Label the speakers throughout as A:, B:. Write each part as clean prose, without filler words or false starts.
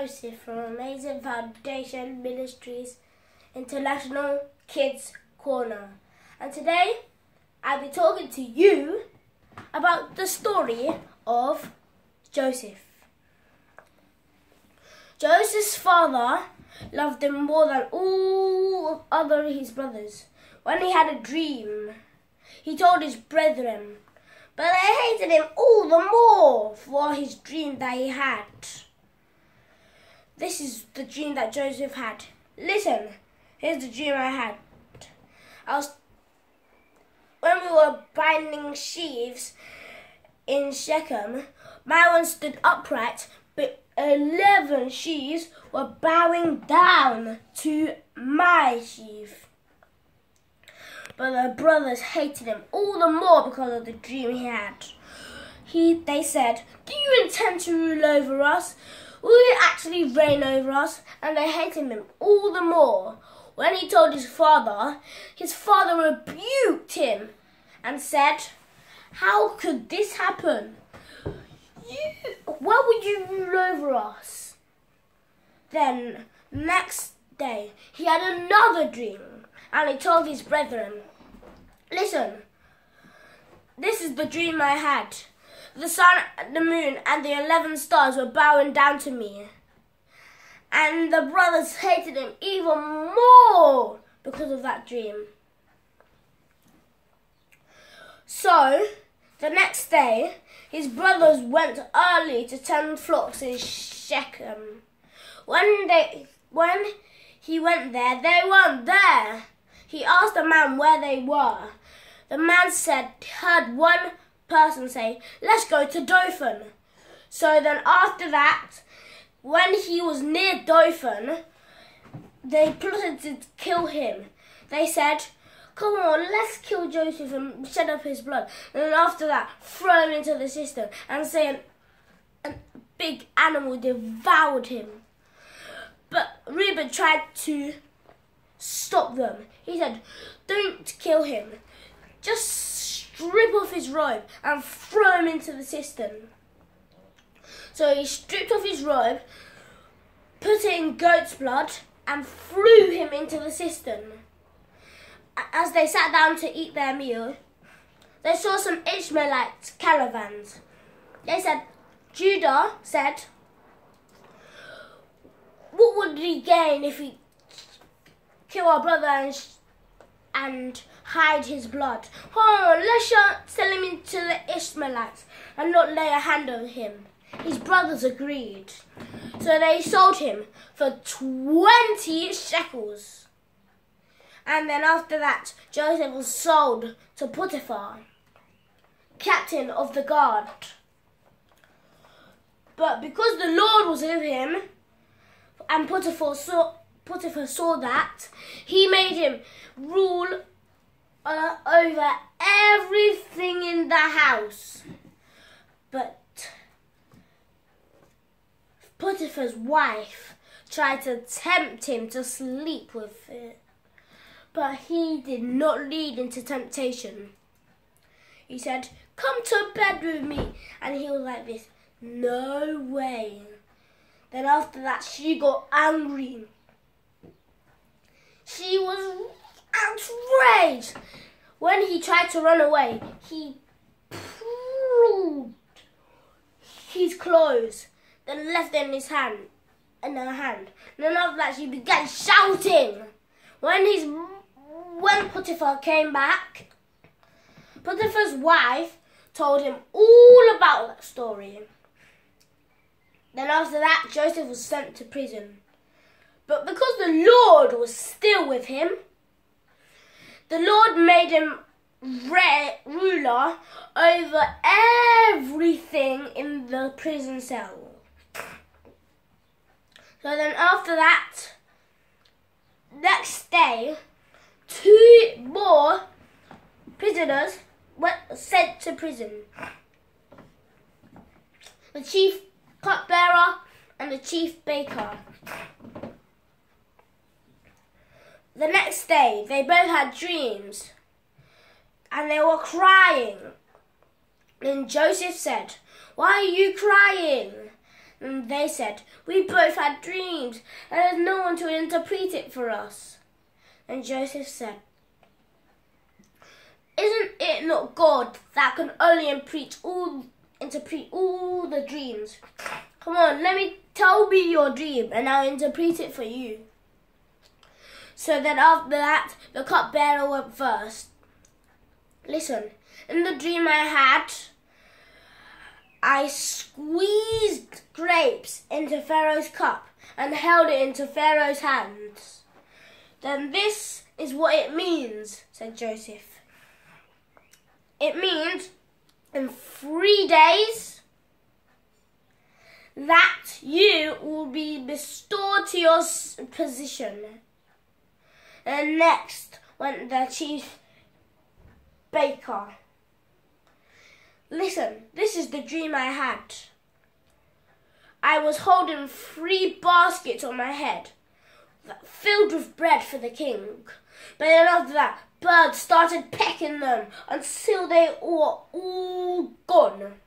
A: Joseph from Amazing Foundation Ministries International Kids Corner, and today I'll be talking to you about the story of Joseph. Joseph's father loved him more than all other his brothers. When he had a dream, he told his brethren, but they hated him all the more for his dream that he had. This is the dream that Joseph had. Listen, here's the dream I had. When we were binding sheaves in Shechem, my one stood upright, but 11 sheaves were bowing down to my sheaf. But the brothers hated him all the more because of the dream he had. They said, "Do you intend to rule over us? Will you actually reign over us?" And they hated him all the more. When he told his father rebuked him and said, "How could this happen? Why would you rule over us?" Then next day he had another dream, and he told his brethren, "Listen, this is the dream I had. The sun, the moon, and the 11 stars were bowing down to me." And the brothers hated him even more because of that dream. So, the next day, his brothers went early to tend flocks in Shechem. When he went there, they weren't there. He asked the man where they were. The man heard one person say, "Let's go to Dothan." So then after that, when he was near Dothan, they plotted to kill him. They said, "Come on, let's kill Joseph and shed up his blood." And then after that, throw him into the cistern and say a big animal devoured him. But Reuben tried to stop them. He said, "Don't kill him. Just strip off his robe and throw him into the cistern." So he stripped off his robe, put it in goat's blood, and threw him into the cistern. As they sat down to eat their meal, they saw some Ishmaelite caravans. Judah said, "What would we gain if we kill our brother and hide his blood? Oh, let's sell him into the Ishmaelites and not lay a hand on him." His brothers agreed. So they sold him for 20 shekels. And then after that, Joseph was sold to Potiphar, captain of the guard. But because the Lord was with him, and Potiphar saw that, he made him rule over everything in the house. But Potiphar's wife tried to tempt him to sleep with it, but he did not lead into temptation. He said, "Come to bed with me," and he was like this, "No way." Then after that, she got angry. She was outraged. When he tried to run away, he pulled his clothes, then left it in her hand. Then after that, she began shouting. When Potiphar came back, Potiphar's wife told him all about that story. Then after that, Joseph was sent to prison. But because the Lord was still with him, the Lord made him ruler over everything in the prison cell. So then after that, next day, 2 more prisoners were sent to prison. The chief cupbearer and the chief baker. The next day, they both had dreams, and they were crying. Then Joseph said, "Why are you crying?" And they said, "We both had dreams, and there's no one to interpret it for us." And Joseph said, "Isn't it not God that can only interpret all the dreams? Come on, tell me your dream, and I'll interpret it for you." So then after that, the cupbearer went first. "Listen, in the dream I had, I squeezed grapes into Pharaoh's cup and held it into Pharaoh's hands." "Then this is what it means," said Joseph. "It means in 3 days that you will be restored to your position." And next went the chief baker. "Listen, this is the dream I had. I was holding 3 baskets on my head, filled with bread for the king. But then after that, birds started pecking them until they were all gone."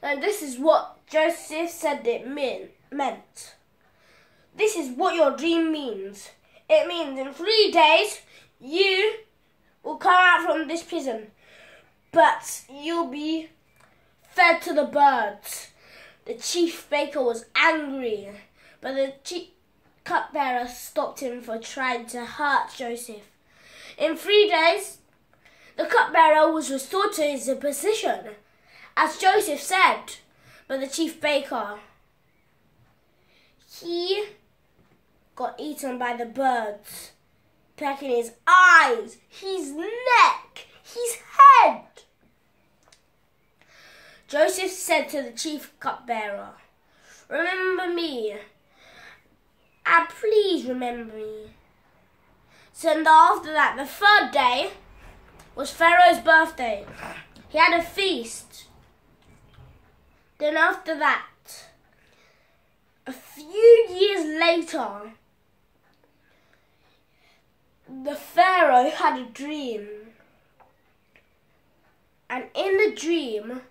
A: And this is what Joseph said it meant. "This is what your dream means. It means in 3 days you will come out from this prison, but you'll be fed to the birds." The chief baker was angry, but the chief cupbearer stopped him for trying to hurt Joseph. In 3 days, the cupbearer was restored to his position, as Joseph said. But the chief baker, he got eaten by the birds, pecking his eyes, his neck, his head. Joseph said to the chief cupbearer, "Remember me, and please remember me." So after that, the 3rd day was Pharaoh's birthday. He had a feast. Then after that, a few years later, the Pharaoh had a dream. And in the dream,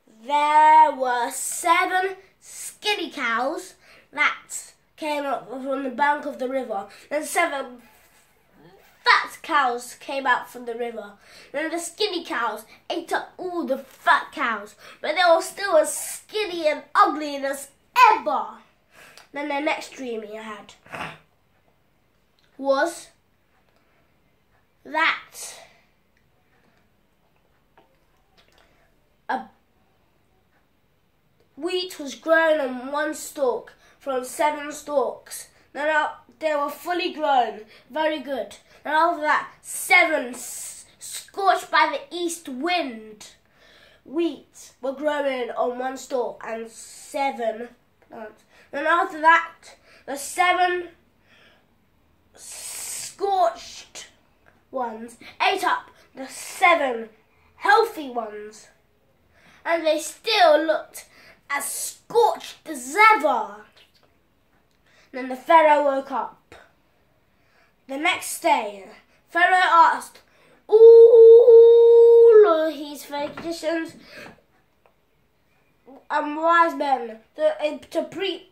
A: there were 7 skinny cows that came up from the bank of the river. And 7 fat cows came out from the river. Then the skinny cows ate up all the fat cows, but they were still as skinny and ugly as ever. Then the next dream he had was that a wheat was grown on 1 stalk from 7 stalks. Then they were fully grown, very good. And after that, 7 scorched by the east wind wheat were growing on 1 stalk and 7 plants. Then after that, the 7 scorched ones ate up the 7 healthy ones. And they still looked as scorched as ever. Then the Pharaoh woke up. The next day, Pharaoh asked all of his magicians and wise men to interpret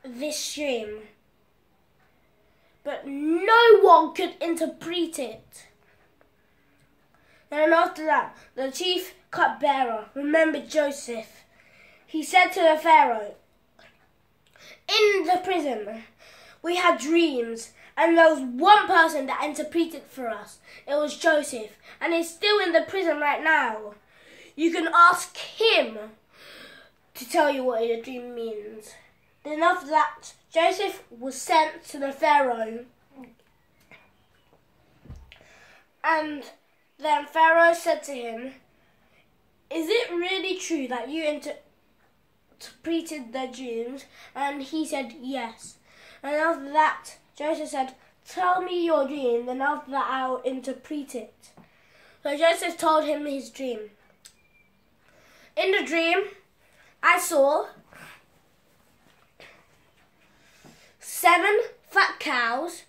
A: this dream. But no one could interpret it. And after that, the chief cupbearer remembered Joseph. He said to the Pharaoh, "In the prison, we had dreams, and there was one person that interpreted for us. It was Joseph, and he's still in the prison right now. You can ask him to tell you what your dream means." Then after that, Joseph was sent to the Pharaoh. And then Pharaoh said to him, "Is it really true that you interpreted the dreams?" And he said, "Yes." And after that, Joseph said, "Tell me your dream, then after that I'll interpret it." So Joseph told him his dream. "In the dream, I saw 7 fat cows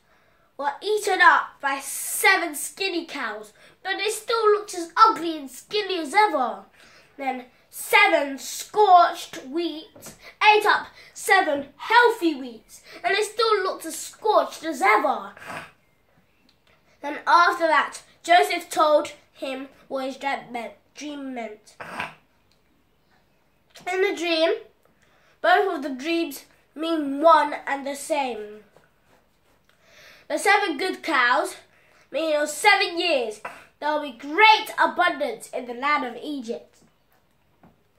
A: were eaten up by 7 skinny cows, but they still looked as ugly and skinny as ever. Then 7 scorched wheat ate up 7 healthy wheats, and they still looked as scorched as ever. Then after that, Joseph told him what his dream meant. In the dream, both of the dreams mean one and the same. The 7 good cows mean in 7 years there will be great abundance in the land of Egypt.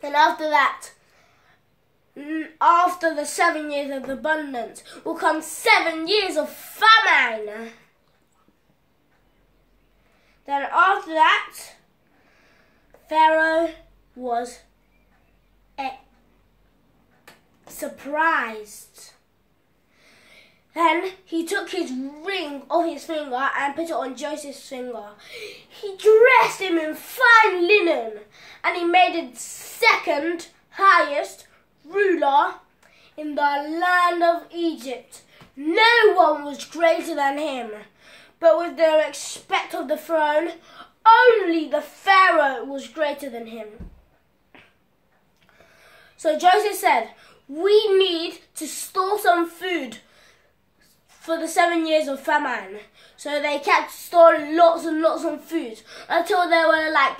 A: And after that, after the 7 years of abundance, will come 7 years of famine. Then after that, Pharaoh was surprised. Then he took his ring off his finger and put it on Joseph's finger. He dressed him in fine linen, and he made him second highest ruler in the land of Egypt. No one was greater than him, but with the respect of the throne, only the Pharaoh was greater than him. So Joseph said, "We need to store some food for the 7 years of famine." So they kept storing lots and lots of food until there were like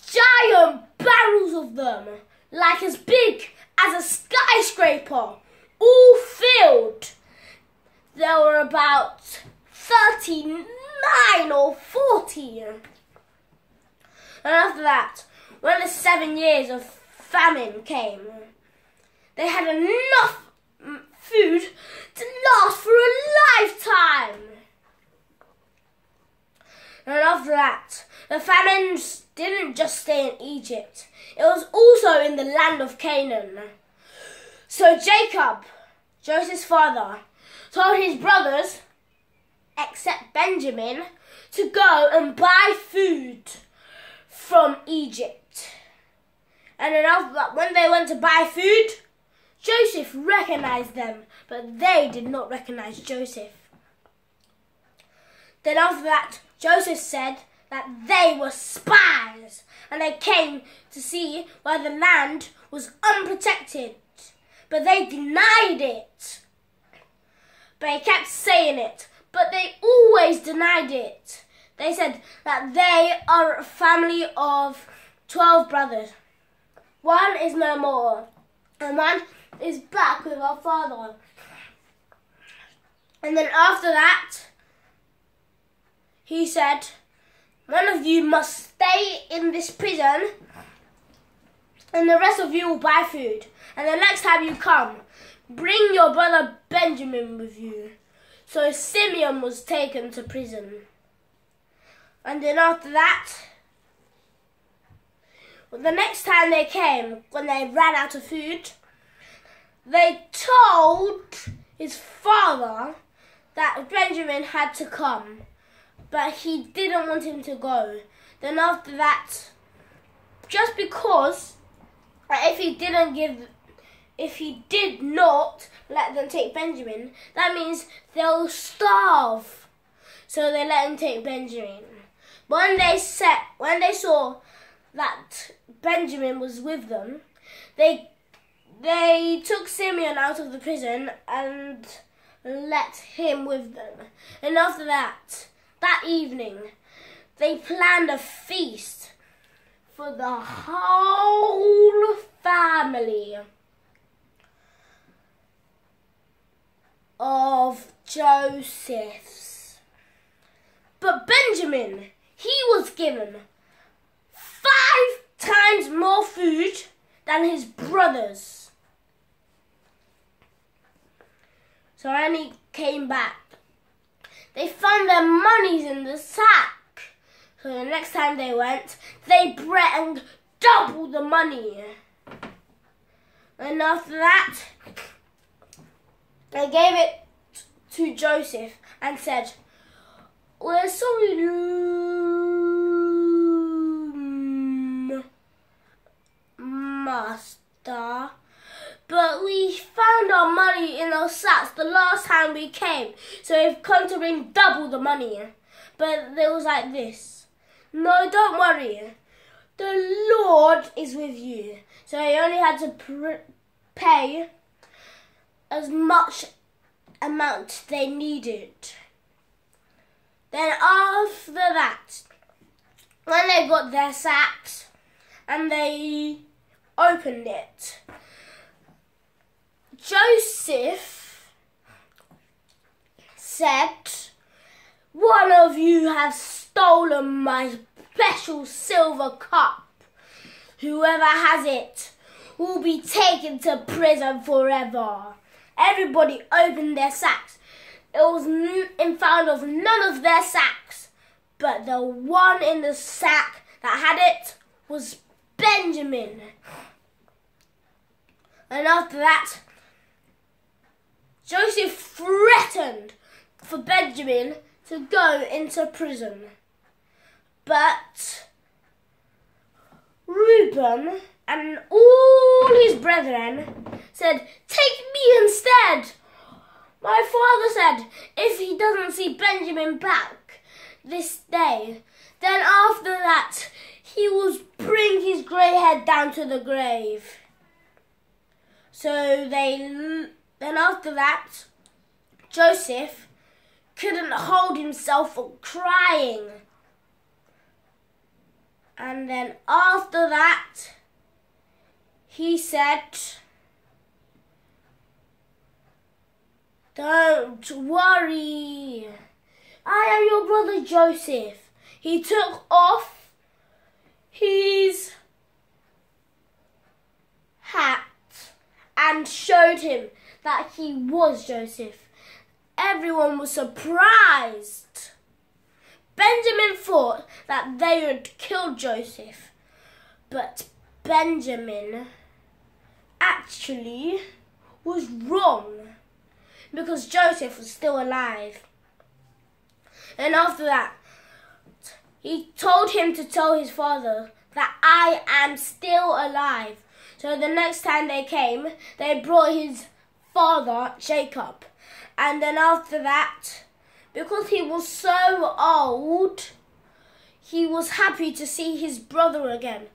A: giant barrels of them, like as big as a skyscraper, all filled. There were about 39 or 40. And after that, when the 7 years of famine came, they had enough food to last for a lifetime. And after that, the famines didn't just stay in Egypt. It was also in the land of Canaan. So Jacob, Joseph's father, told his brothers, except Benjamin, to go and buy food from Egypt. And then after that, when they went to buy food, Joseph recognized them, but they did not recognize Joseph. Then after that, Joseph said that they were spies, and they came to see why the land was unprotected, but they denied it. But he kept saying it, but they always denied it. They said that they are a family of 12 brothers. One is no more, and one is back with our father. And then after that, he said, "One of you must stay in this prison, and the rest of you will buy food. And the next time you come, bring your brother Benjamin with you." So Simeon was taken to prison. And then after that, the next time they came, when they ran out of food, they told his father that Benjamin had to come, but he didn't want him to go. Then after that, just because if he did not let them take Benjamin, that means they'll starve. So they let him take Benjamin. When they saw that Benjamin was with them, they took Simeon out of the prison and let him with them. And after that evening, they planned a feast for the whole family of Joseph's. But Benjamin, he was given 5 times more food than his brothers. So when he came back, they found their monies in the sack. So the next time they went, they brought double the money. And after that, they gave it to Joseph and said, "We're sorry, master, but we found our money in our sacks the last time we came, so we've come to bring double the money." But it was like this: No, don't worry. The Lord is with you. So he only had to pay as much amount they needed. Then after that, when they got their sacks and they opened it, Joseph said, "One of you has stolen my special silver cup. Whoever has it will be taken to prison forever." Everybody opened their sacks. It was found of none of their sacks, but the one in the sack that had it was Benjamin. And after that, Joseph threatened for Benjamin to go into prison. But Reuben and all his brethren said, "Take me instead." My father said, if he doesn't see Benjamin back this day, then after that he will bring his grey head down to the grave. So then after that, Joseph couldn't hold himself from crying. And then after that, he said, "Don't worry, I am your brother Joseph." He took off his hat and showed him that he was Joseph. Everyone was surprised. Benjamin thought that they had killed Joseph, but Benjamin actually was wrong because Joseph was still alive. And after that, he told him to tell his father that I am still alive. So the next time they came, they brought his father, Jacob. And then after that, because he was so old, he was happy to see his brother again.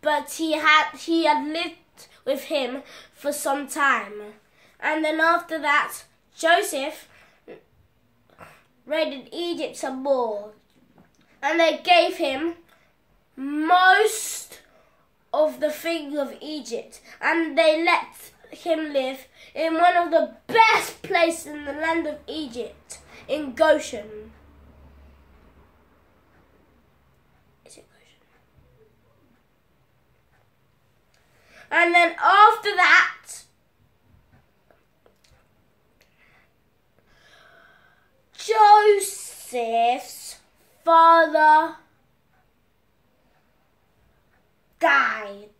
A: But he had lived with him for some time. And then after that, Joseph raided Egypt some more. And they gave him most of the things of Egypt. And they let him live in one of the best places in the land of Egypt, in Goshen. Is it Goshen? And then after that, Joseph's father died.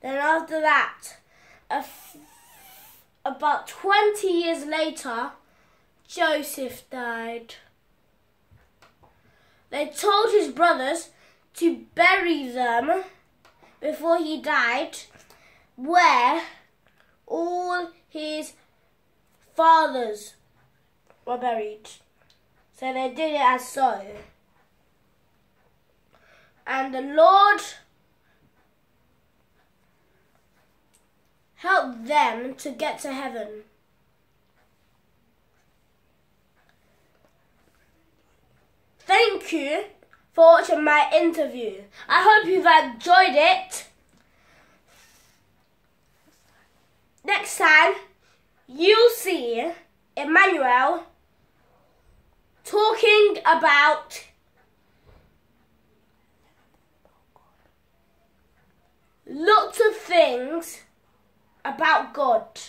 A: Then after that, about 20 years later, Joseph died. They told his brothers to bury them before he died where all his fathers were buried. So they did it as so. And the Lord helped them to get to heaven. Thank you for watching my interview. I hope you've enjoyed it. Next time, you'll see Emmanuel talking about lots of things about God.